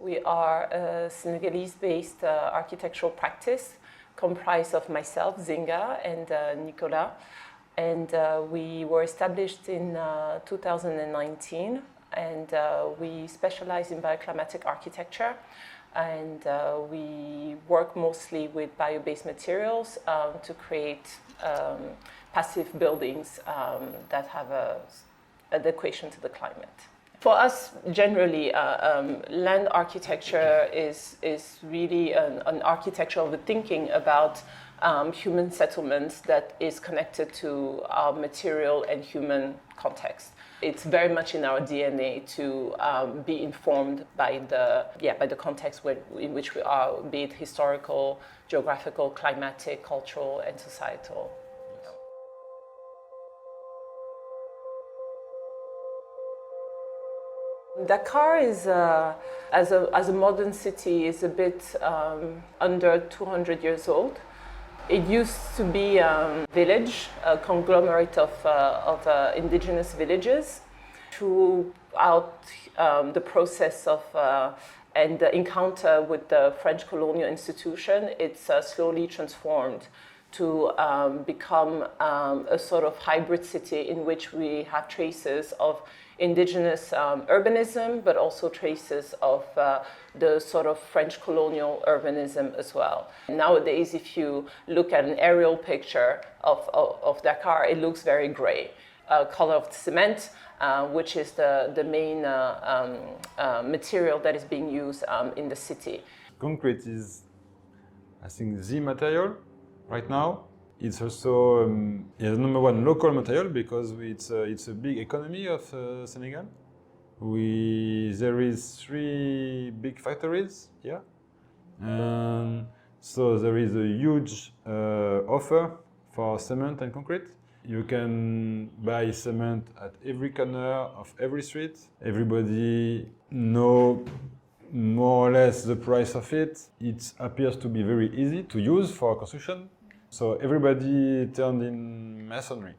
We are a Senegalese-based architectural practice comprised of myself, Nzinga, and Nicolas. And we were established in 2019, and we specialize in bioclimatic architecture. And we work mostly with bio-based materials to create passive buildings that have an adaptation to the climate. For us, generally, land architecture is really an architecture of the thinking about human settlements that is connected to our material and human context. It's very much in our DNA to be informed by the context in which we are, be it historical, geographical, climatic, cultural, and societal. Dakar is, as a modern city, is a bit under 200 years old. It used to be a village, a conglomerate of indigenous villages. Throughout the process of and the encounter with the French colonial institution, it's slowly transformed to become a sort of hybrid city in which we have traces of indigenous urbanism, but also traces of the sort of French colonial urbanism as well. Nowadays, if you look at an aerial picture of Dakar, it looks very gray. Color of cement, which is the main material that is being used in the city. Concrete is, I think, the material right now. It's also the number one local material because it's a big economy of Senegal. There is 3 big factories here, and so there is a huge offer for cement and concrete. You can buy cement at every corner of every street. Everybody knows more or less the price of it. It appears to be very easy to use for construction. So everybody turned in masonry.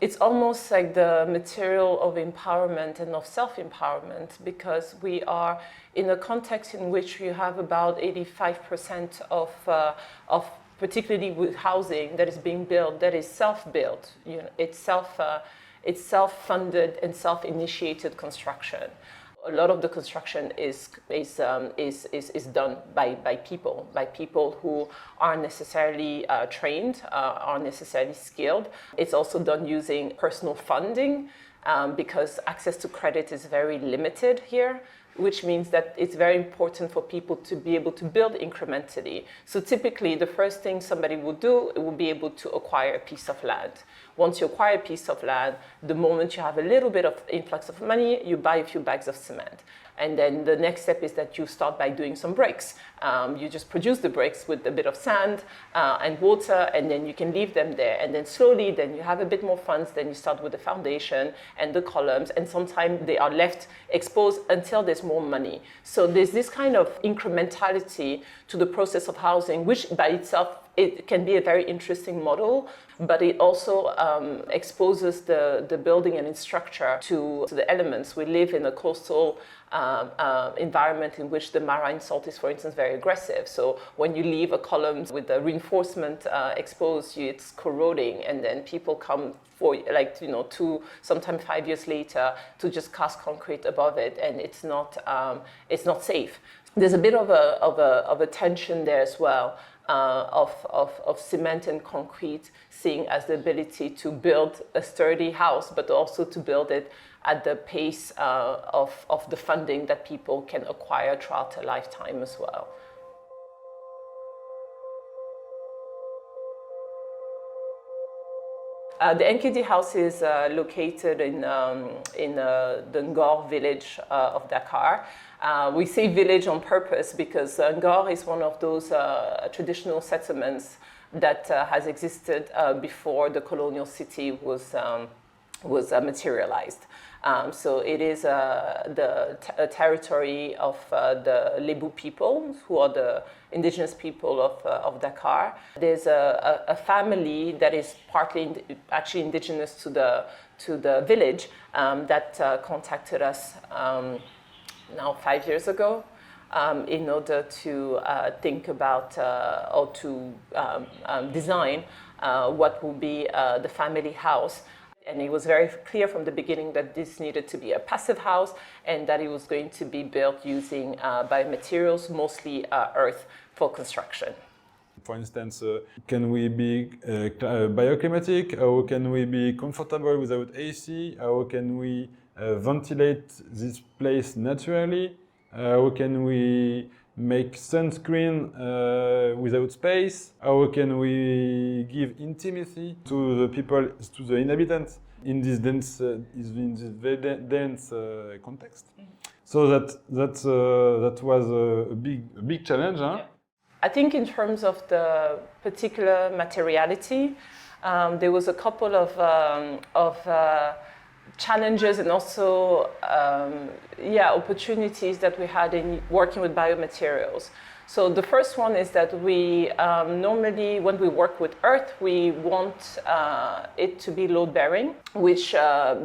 It's almost like the material of empowerment and of self-empowerment, because we are in a context in which you have about 85% of particularly with housing that is being built, that is self-built. You know, it's self-funded and self-initiated construction. A lot of the construction is done by people who aren't necessarily trained, aren't necessarily skilled. It's also done using personal funding because access to credit is very limited here, which means that it's very important for people to be able to build incrementally. So typically, the first thing somebody will do, it will be able to acquire a piece of land. Once you acquire a piece of land, the moment you have a little bit of influx of money, you buy a few bags of cement. And then the next step is that you start by doing some bricks. You just produce the bricks with a bit of sand and water, and then you can leave them there. And then slowly, then you have a bit more funds, then you start with the foundation and the columns, and sometimes they are left exposed until there's more money. So there's this kind of incrementality to the process of housing, which by itself, it can be a very interesting model, but it also exposes the building and its structure to the elements. We live in a coastal environment in which the marine salt is, for instance, very aggressive. So when you leave a column with the reinforcement exposed, it's corroding, and then people come for sometimes 5 years later to just cast concrete above it, and it's not safe. There's a bit of a tension there as well. Of cement and concrete, seeing as the ability to build a sturdy house, but also to build it at the pace of the funding that people can acquire throughout a lifetime as well. The NKD house is located in the Ngor village of Dakar. We say village on purpose because Ngor is one of those traditional settlements that has existed before the colonial city was materialized. So it is a territory of the Mboup people, who are the indigenous people of Dakar. There's a family that is partly actually indigenous to the village that contacted us now 5 years ago. in order to think about or to design what will be the family house. And it was very clear from the beginning that this needed to be a passive house and that it was going to be built using biomaterials, mostly earth, for construction. For instance, can we be bioclimatic? How can we be comfortable without AC? How can we ventilate this place naturally? How can we make sunscreen without space? How can we give intimacy to the people, to the inhabitants in this very dense context? So that was a big challenge. Huh? Yeah. I think in terms of the particular materiality, there was a couple of challenges and also opportunities that we had in working with biomaterials. So the first one is that we normally, when we work with earth, we want it to be load-bearing, which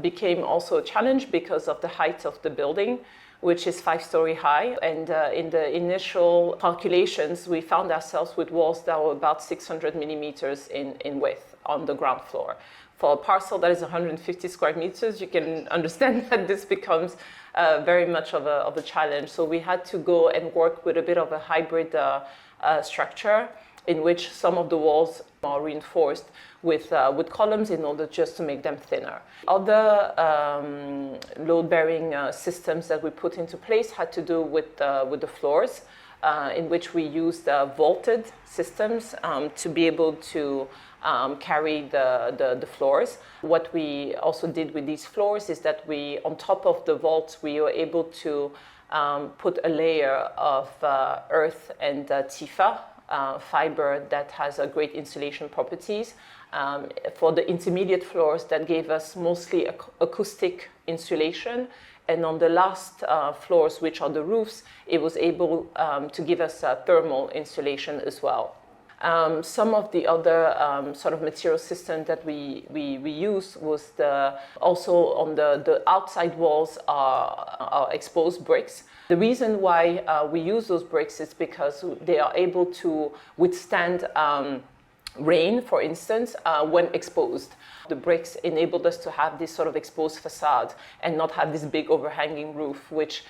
became also a challenge because of the height of the building, which is 5-story high. And in the initial calculations, we found ourselves with walls that were about 600 millimeters in width on the ground floor. For a parcel that is 150 square meters, you can understand that this becomes very much of a challenge. So we had to go and work with a bit of a hybrid structure in which some of the walls are reinforced with columns in order just to make them thinner. Other load-bearing systems that we put into place had to do with the floors, in which we used vaulted systems to be able to carry the floors. What we also did with these floors is that we, on top of the vaults, we were able to put a layer of earth and TIFA fiber that has great insulation properties. For the intermediate floors, that gave us mostly acoustic insulation. And on the last floors, which are the roofs, it was able to give us thermal insulation as well. Some of the other sort of material systems that we used was also on the outside walls are exposed bricks. The reason why we use those bricks is because they are able to withstand rain, for instance, when exposed. The bricks enabled us to have this sort of exposed facade and not have this big overhanging roof, which,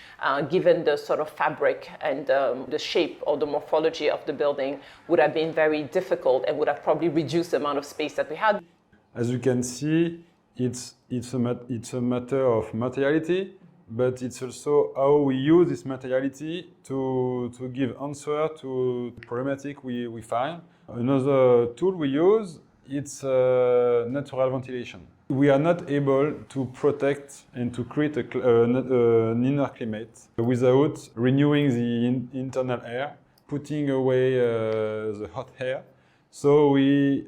given the sort of fabric and the shape or the morphology of the building, would have been very difficult and would have probably reduced the amount of space that we had. As you can see, it's a matter of materiality, but it's also how we use this materiality to give answer to the problematic we find. Another tool we use, it's natural ventilation. We are not able to protect and to create an inner climate without renewing the internal air, putting away the hot air. So we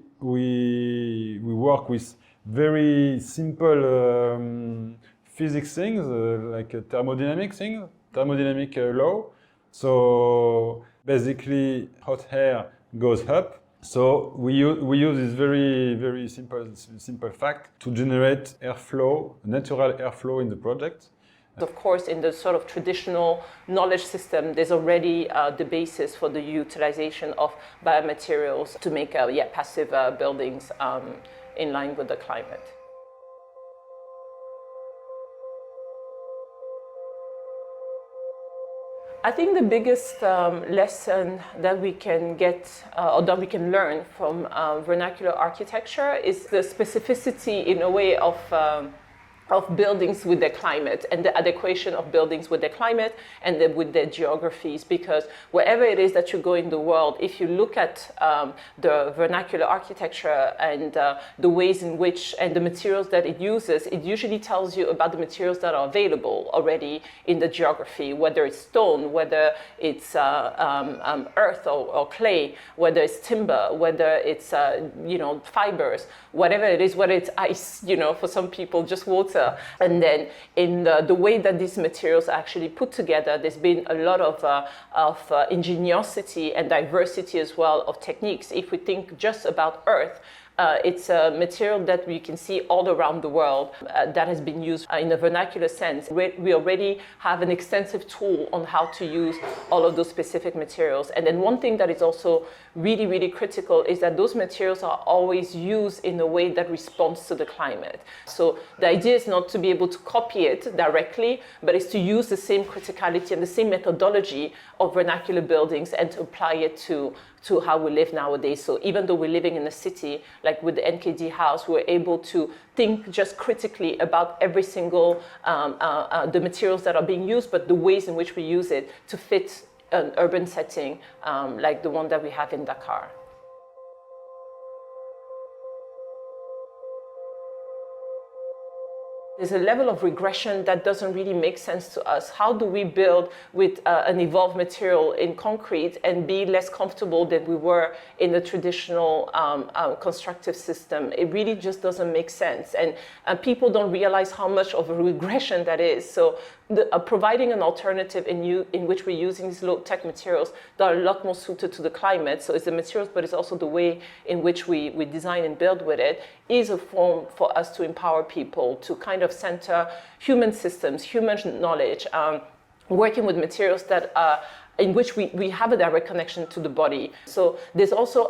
work with very simple physics things, like thermodynamic things, thermodynamic law. So basically, hot air goes up. So we use this very simple fact to generate airflow, natural airflow in the project. Of course, in the sort of traditional knowledge system, there's already the basis for the utilization of biomaterials to make passive buildings in line with the climate. I think the biggest lesson that we can get or that we can learn from vernacular architecture is the specificity, in a way, of buildings with their climate and the adequation of buildings with their climate and with their geographies. Because wherever it is that you go in the world, if you look at the vernacular architecture and the ways in which and the materials that it uses, it usually tells you about the materials that are available already in the geography, whether it's stone, whether it's earth or clay, whether it's timber, whether it's fibers, whatever it is, whether it's ice, for some people, just water. And then in the way that these materials are actually put together, there's been a lot of ingenuity and diversity as well of techniques. If we think just about earth, It's a material that we can see all around the world that has been used in a vernacular sense. We already have an extensive tool on how to use all of those specific materials. And then one thing that is also really, really critical is that those materials are always used in a way that responds to the climate. So the idea is not to be able to copy it directly, but it's to use the same criticality and the same methodology of vernacular buildings and to apply it to how we live nowadays. So even though we're living in a city, like with the NKD house, we're able to think just critically about every single, the materials that are being used, but the ways in which we use it to fit an urban setting like the one that we have in Dakar. There's a level of regression that doesn't really make sense to us. How do we build with an evolved material in concrete and be less comfortable than we were in the traditional constructive system? It really just doesn't make sense. And people don't realize how much of a regression that is. So providing an alternative in which we're using these low-tech materials that are a lot more suited to the climate, so it's the materials, but it's also the way in which we design and build with it, is a form for us to empower people to kind of center human systems, human knowledge, working with materials that in which we have a direct connection to the body. So there's also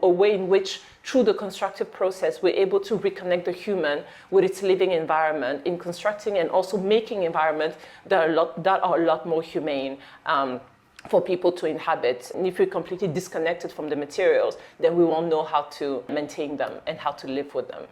a way in which, through the constructive process, we're able to reconnect the human with its living environment in constructing and also making environments that are a lot more humane for people to inhabit. And if we're completely disconnected from the materials, then we won't know how to maintain them and how to live with them.